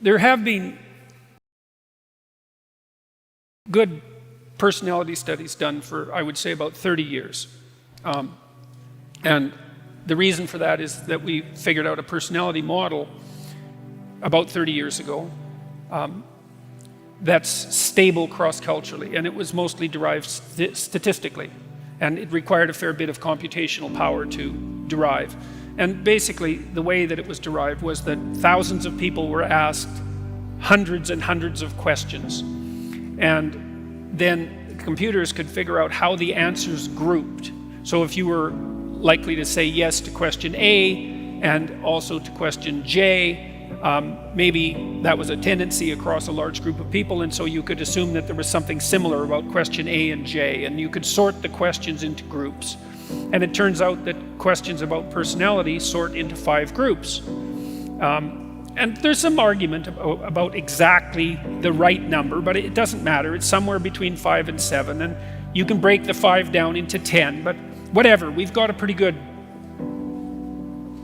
There have been good personality studies done for, I would say, about 30 years. And the reason for that is that we figured out a personality model about 30 years ago that's stable cross-culturally, and it was mostly derived statistically, and it required a fair bit of computational power to derive. And basically, the way that it was derived was that thousands of people were asked hundreds and hundreds of questions, and then computers could figure out how the answers grouped. So if you were likely to say yes to question A and also to question J, maybe that was a tendency across a large group of people, and so you could assume that there was something similar about question A and J, and you could sort the questions into groups. And it turns out that questions about personality sort into 5 groups. And there's some argument about exactly the right number, but it doesn't matter. It's somewhere between 5 and 7, and you can break the 5 down into 10, but whatever. We've got a pretty good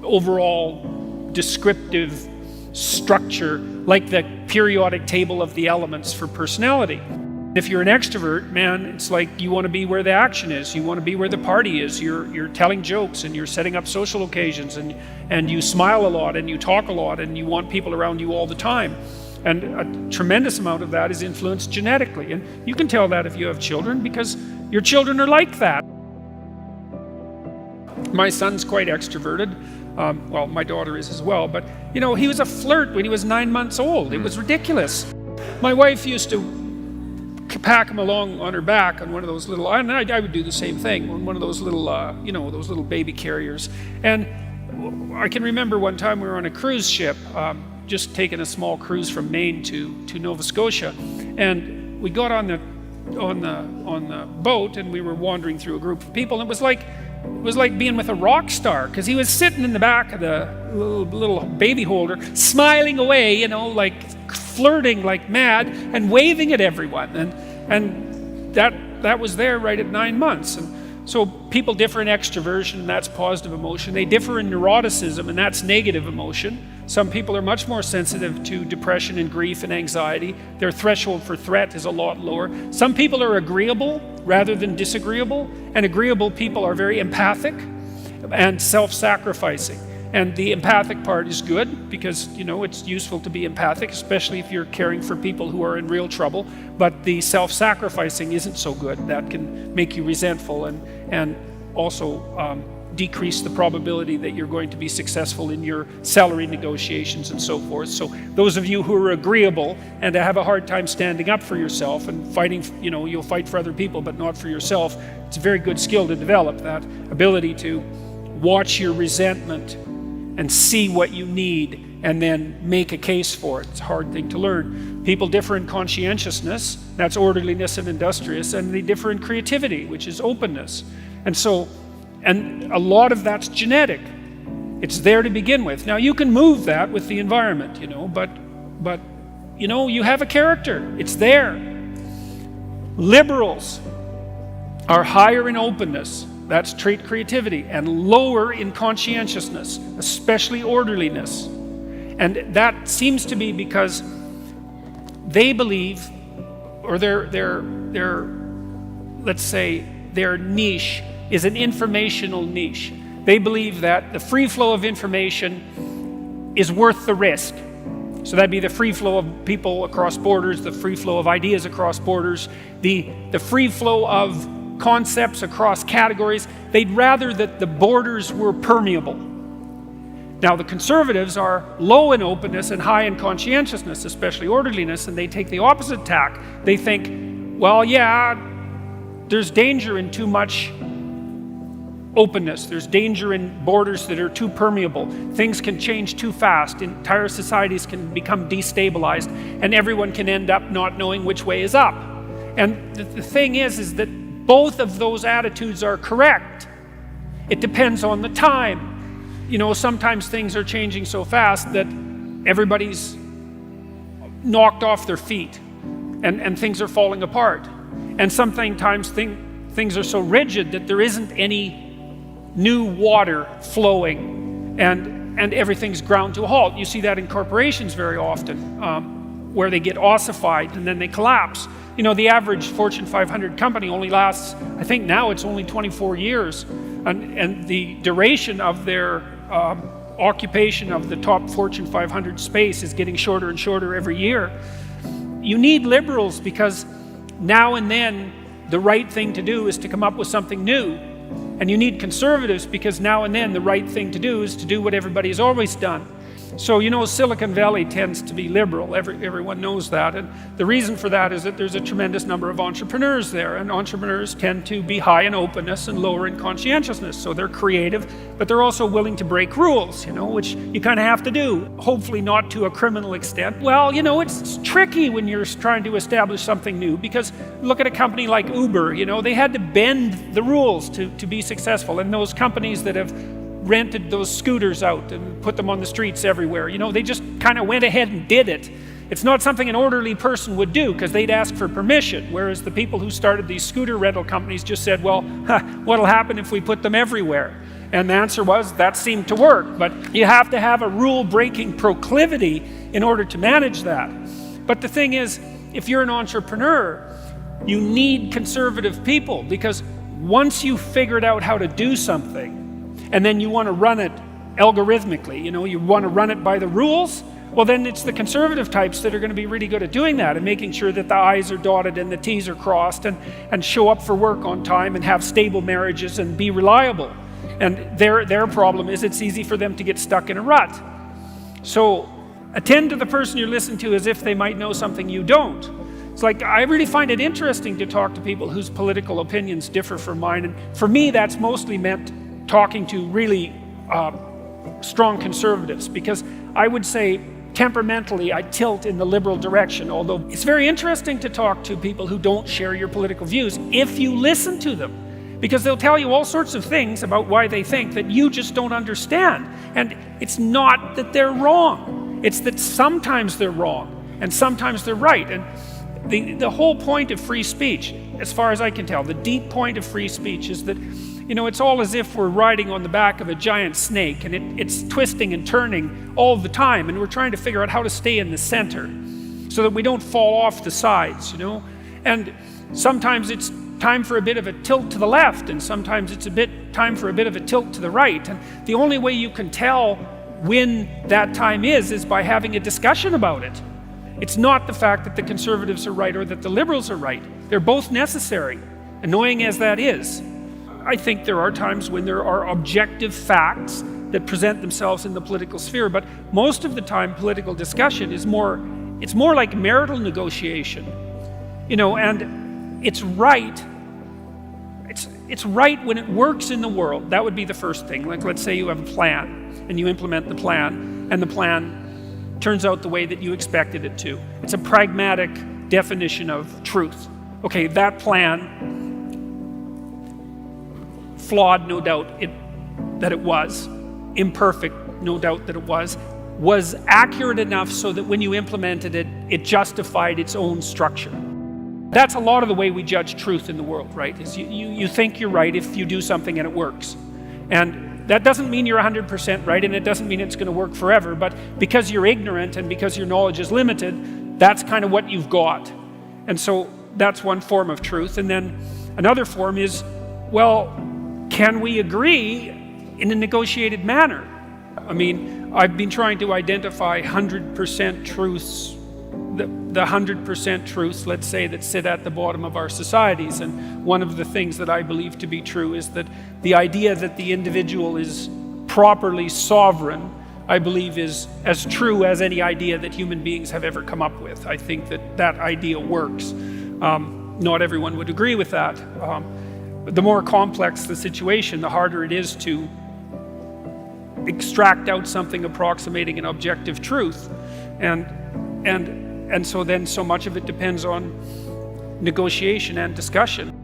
overall descriptive structure, like the periodic table of the elements for personality. If you're an extrovert, man, it's like you want to be where the action is. You want to be where the party is. You're telling jokes, and you're setting up social occasions, and you smile a lot, and you talk a lot, and you want people around you all the time. And a tremendous amount of that is influenced genetically. And you can tell that if you have children, because your children are like that. My son's quite extroverted. Well, my daughter is as well, but you know, he was a flirt when he was 9 months old. It was ridiculous. My wife used to pack him along on her back on one of those little, and I would do the same thing, on one of those little, you know, those little baby carriers. And I can remember one time we were on a cruise ship, just taking a small cruise from Maine to Nova Scotia, and we got on the boat, and we were wandering through a group of people, and it was like being with a rock star, because he was sitting in the back of the little baby holder, smiling away, you know, like flirting like mad and waving at everyone, and that was there right at 9 months. And so people differ in extroversion, and that's positive emotion. They differ in neuroticism, and that's negative emotion. Some people are much more sensitive to depression and grief and anxiety. Their threshold for threat is a lot lower. Some people are agreeable rather than disagreeable, and agreeable people are very empathic and self-sacrificing. And the empathic part is good, because you know it's useful to be empathic, especially if you're caring for people who are in real trouble. But the self-sacrificing isn't so good. That can make you resentful and also decrease the probability that you're going to be successful in your salary negotiations and so forth. So those of you who are agreeable and have a hard time standing up for yourself and fighting, you know, you'll fight for other people but not for yourself. It's a very good skill to develop, that ability to watch your resentment and see what you need and then make a case for it. It's a hard thing to learn. People differ in conscientiousness, that's orderliness and industrious, and they differ in creativity, which is openness. And a lot of that's genetic. It's there to begin with. Now you can move that with the environment, you know, but you know, you have a character. It's there. Liberals are higher in openness, that's trait creativity, and lower in conscientiousness, especially orderliness. And that seems to be because they believe, or their let's say their niche is an informational niche. They believe that the free flow of information is worth the risk. So that'd be the free flow of people across borders, the free flow of ideas across borders, the free flow of concepts across categories. They'd rather that the borders were permeable. Now the conservatives are low in openness and high in conscientiousness, especially orderliness, and they take the opposite tack. They think, well, yeah, there's danger in too much openness. There's danger in borders that are too permeable. Things can change too fast. Entire societies can become destabilized, and everyone can end up not knowing which way is up. And the thing is that both of those attitudes are correct. It depends on the time. You know, sometimes things are changing so fast that everybody's knocked off their feet and things are falling apart. And sometimes things are so rigid that there isn't any new water flowing, and and everything's ground to a halt. You see that in corporations very often, where they get ossified and then they collapse. You know, the average Fortune 500 company only lasts, I think now it's only 24 years, and the duration of their occupation of the top Fortune 500 space is getting shorter and shorter every year. You need liberals because now and then the right thing to do is to come up with something new. And you need conservatives because now and then the right thing to do is to do what everybody has always done. So, you know, Silicon Valley tends to be liberal. Everyone knows that. And the reason for that is that there's a tremendous number of entrepreneurs there. And entrepreneurs tend to be high in openness and lower in conscientiousness. So they're creative, but they're also willing to break rules, you know, which you kind of have to do. Hopefully not to a criminal extent. Well, you know, it's tricky when you're trying to establish something new, because look at a company like Uber. You know, they had to bend the rules to be successful. And those companies that have rented those scooters out and put them on the streets everywhere, you know, they just kind of went ahead and did it. It's not something an orderly person would do because they'd ask for permission, whereas the people who started these scooter rental companies just said, well, what'll happen if we put them everywhere? And the answer was, that seemed to work. But you have to have a rule-breaking proclivity in order to manage that. But the thing is, if you're an entrepreneur, you need conservative people, because once you've figured out how to do something, and then you want to run it algorithmically, you know, you want to run it by the rules, well, then it's the conservative types that are going to be really good at doing that and making sure that the I's are dotted and the T's are crossed, and show up for work on time and have stable marriages and be reliable. And their problem is it's easy for them to get stuck in a rut. So attend to the person you're listening to as if they might know something you don't. It's like, I really find it interesting to talk to people whose political opinions differ from mine. And for me, that's mostly meant talking to really strong conservatives, because I would say temperamentally I tilt in the liberal direction, although it's very interesting to talk to people who don't share your political views if you listen to them, because they'll tell you all sorts of things about why they think that you just don't understand. And it's not that they're wrong, it's that sometimes they're wrong and sometimes they're right. And the whole point of free speech, as far as I can tell, the deep point of free speech is that, you know, it's all as if we're riding on the back of a giant snake, and it's twisting and turning all the time, and we're trying to figure out how to stay in the center so that we don't fall off the sides, you know. And sometimes it's time for a bit of a tilt to the left, and sometimes it's time for a bit of a tilt to the right. And the only way you can tell when that time is by having a discussion about it. It's not the fact that the conservatives are right or that the liberals are right. They're both necessary, annoying as that is. I think there are times when there are objective facts that present themselves in the political sphere, but most of the time political discussion is more like marital negotiation. You know, and it's right when it works in the world. That would be the first thing. Like, let's say you have a plan and you implement the plan, and the plan turns out the way that you expected it to. It's a pragmatic definition of truth. Okay, that plan, flawed, no doubt that it was, imperfect, no doubt that it was accurate enough so that when you implemented it, it justified its own structure. That's a lot of the way we judge truth in the world, right? Is you think you're right if you do something and it works. And that doesn't mean you're 100% right, and it doesn't mean it's going to work forever, but because you're ignorant and because your knowledge is limited, that's kind of what you've got. And so that's one form of truth. And then another form is, well, can we agree in a negotiated manner? I mean, I've been trying to identify 100% truths, the 100% truths, let's say, that sit at the bottom of our societies. And one of the things that I believe to be true is that the idea that the individual is properly sovereign, I believe, is as true as any idea that human beings have ever come up with. I think that idea works. Not everyone would agree with that. But the more complex the situation, the harder it is to extract out something approximating an objective truth. And so then so much of it depends on negotiation and discussion.